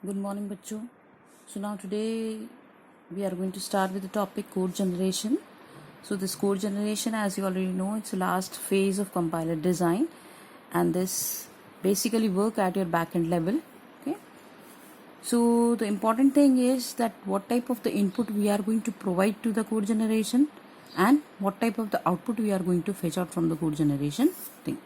Good morning, bachcho. So now today we are going to start with the topic code generation. So this code generation, as you already know, it's the last phase of compiler design, and this basically work at your backend level. Okay. So the important thing is that what type of the input we are going to provide to the code generation, and what type of the output we are going to fetch out from the code generation thing.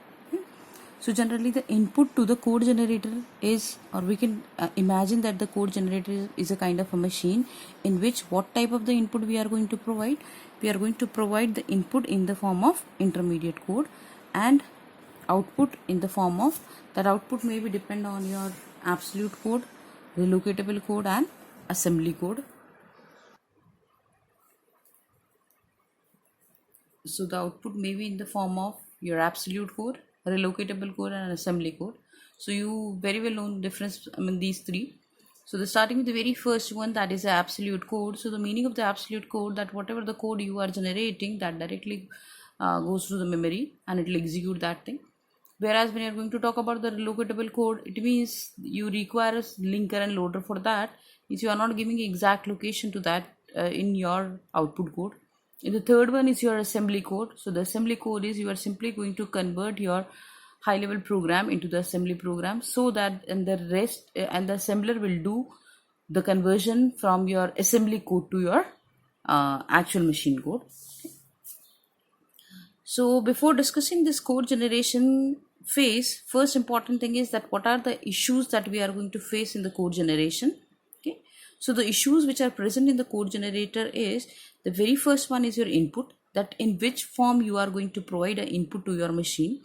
So generally the input to the code generator is, or we can imagine that the code generator is a kind of a machine in which what type of the input we are going to provide. We are going to provide the input in the form of intermediate code and output in the form of, that output may be depend on your absolute code, relocatable code and assembly code. So the output may be in the form of your absolute code, relocatable code and assembly code. So you very well know the difference among these three. So the starting with the very first one, that is the absolute code. So the meaning of the absolute code, that whatever the code you are generating, that directly goes to the memory and it will execute that thing. Whereas when you are going to talk about the relocatable code, it means you require a linker and loader for that. Means you are not giving exact location to that in your output code. And the third one is your assembly code. So the assembly code is you are simply going to convert your high level program into the assembly program, so that and the rest and the assembler will do the conversion from your assembly code to your actual machine code. So before discussing this code generation phase, first important thing is that what are the issues that we are going to face in the code generation. Okay. So the issues which are present in the code generator is, the very first one is your input, that in which form you are going to provide an input to your machine.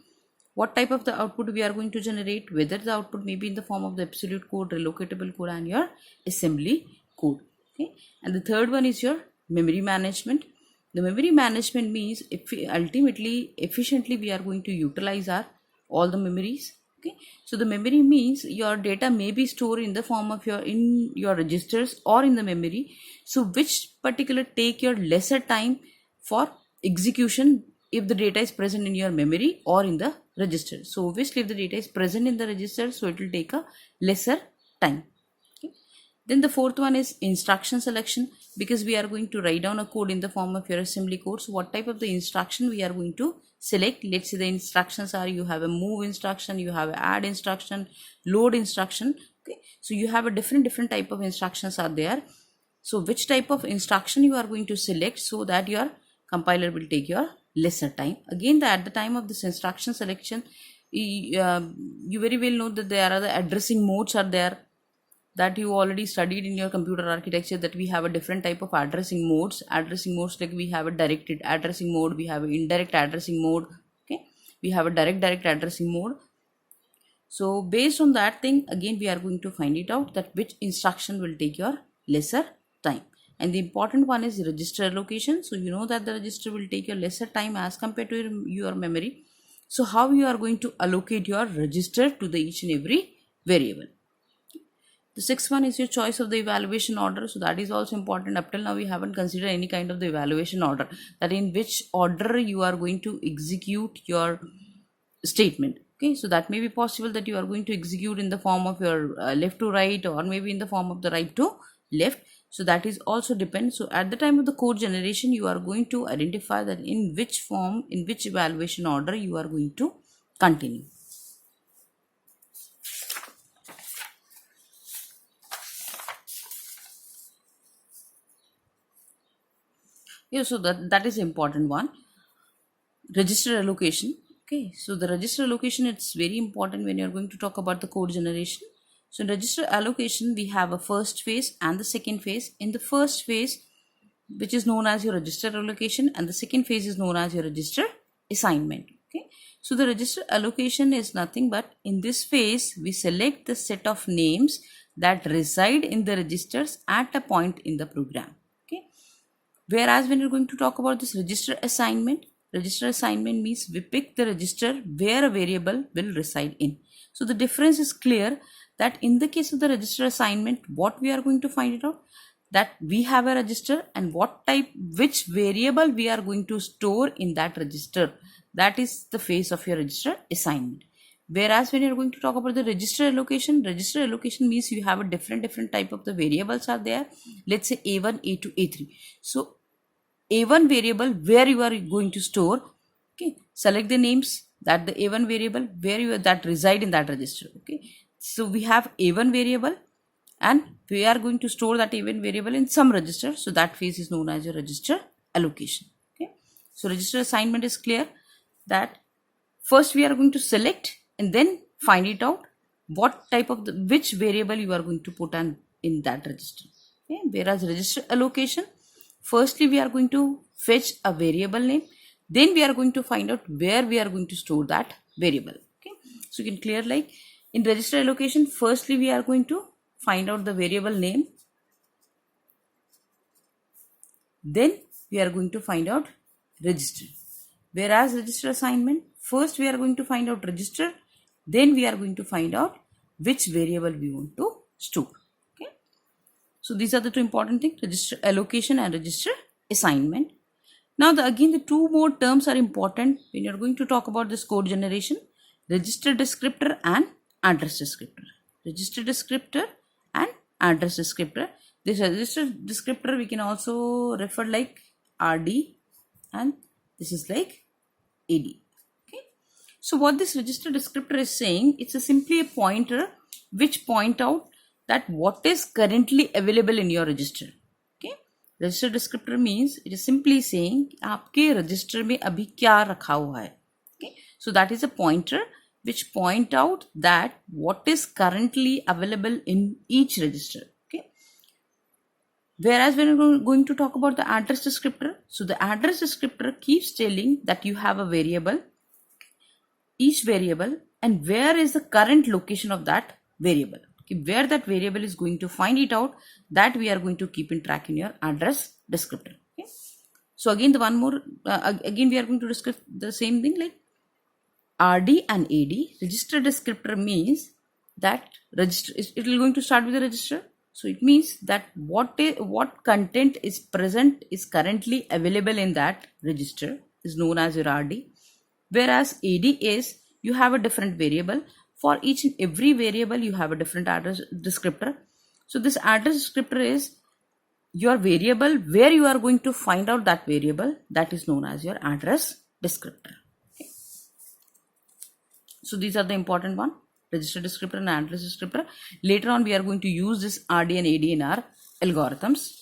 What type of the output we are going to generate, whether the output may be in the form of the absolute code, relocatable code and your assembly code. Okay. And the third one is your memory management. The memory management means if we ultimately efficiently we are going to utilize our all the memories. Okay. So the memory means your data may be stored in the form of your registers or in the memory. So which particular take your lesser time for execution if the data is present in your memory or in the register. So obviously if the data is present in the register, so it will take a lesser time. Okay. Then the fourth one is instruction selection, because we are going to write down a code in the form of your assembly code. So what type of the instruction we are going to select. Let's say the instructions are, you have a move instruction, you have a add instruction, load instruction. Okay. So you have a different type of instructions are there. So which type of instruction you are going to select, so that your compiler will take your lesser time. Again, at the time of this instruction selection, you very well know that there are the addressing modes are there, that you already studied in your computer architecture, that we have a different type of addressing modes. Like we have a directed addressing mode, we have an indirect addressing mode. Okay. We have a direct addressing mode. So based on that thing, again we are going to find it out that which instruction will take your lesser time. And the important one is register allocation. So you know that the register will take your lesser time as compared to your memory. So how you are going to allocate your register to the each and every variable. The sixth one is your choice of the evaluation order. So that is also important. Up till now we haven't considered any kind of the evaluation order, that in which order you are going to execute your statement. Okay, so that may be possible that you are going to execute in the form of your left to right, or maybe in the form of the right to left. So that is also depends. So at the time of the code generation, you are going to identify that in which form, in which evaluation order you are going to continue. Yeah, so that is important one. Register allocation. Okay, so the register allocation, it's very important when you're going to talk about the code generation. So in register allocation, we have a first phase and the second phase. In the first phase, which is known as your register allocation, and the second phase is known as your register assignment. Okay, so the register allocation is nothing but, in this phase we select the set of names that reside in the registers at a point in the program. Okay, whereas when you're going to talk about this register assignment means we pick the register where a variable will reside in. So the difference is clear, that in the case of the register assignment, what we are going to find it out, that we have a register and which variable we are going to store in that register. That is the phase of your register assignment. Whereas when you're going to talk about the register allocation means you have a different type of the variables are there. Let's say A1, A2, A3. So A1 variable where you are going to store, okay, select the names that the A1 variable where you are that reside in that register. Okay, so we have A1 variable and we are going to store that A1 variable in some register. So that phase is known as your register allocation. Okay, so register assignment is clear that first we are going to select and then find it out what type of which variable you are going to put in that register. Okay, whereas register allocation, firstly we are going to fetch a variable name, then we are going to find out where we are going to store that variable. Okay, so you can clear like in register allocation, firstly we are going to find out the variable name, then we are going to find out register. Whereas register assignment, first we are going to find out register, then we are going to find out which variable we want to store. Okay, so these are the two important things, register allocation and register assignment. Now again the two more terms are important when you are going to talk about this code generation: register descriptor and address descriptor. Register descriptor and address descriptor. This register descriptor we can also refer like RD and this is like AD. Okay, so what this register descriptor is saying, it's simply a pointer which point out that what is currently available in your register. Okay, register descriptor means it is simply saying आपके register में अभी क्या रखा हुआ है. Okay, so that is a pointer which point out that what is currently available in each register. Okay, whereas when we're going to talk about the address descriptor, so the address descriptor keeps telling that you have a variable, each variable, and where is the current location of that variable. Okay, where that variable is going to find it out, that we are going to keep in track in your address descriptor. Okay, so again the one more again we are going to discuss the same thing like RD and AD. Register descriptor means that register, it will going to start with the register. So it means that what content is present is currently available in that register is known as your RD. Whereas AD is you have a different variable. For each and every variable you have a different address descriptor. So this address descriptor is your variable where you are going to find out that variable, that is known as your address descriptor. Okay, so these are the important one, register descriptor and address descriptor. Later on we are going to use this RD and AD in our algorithms.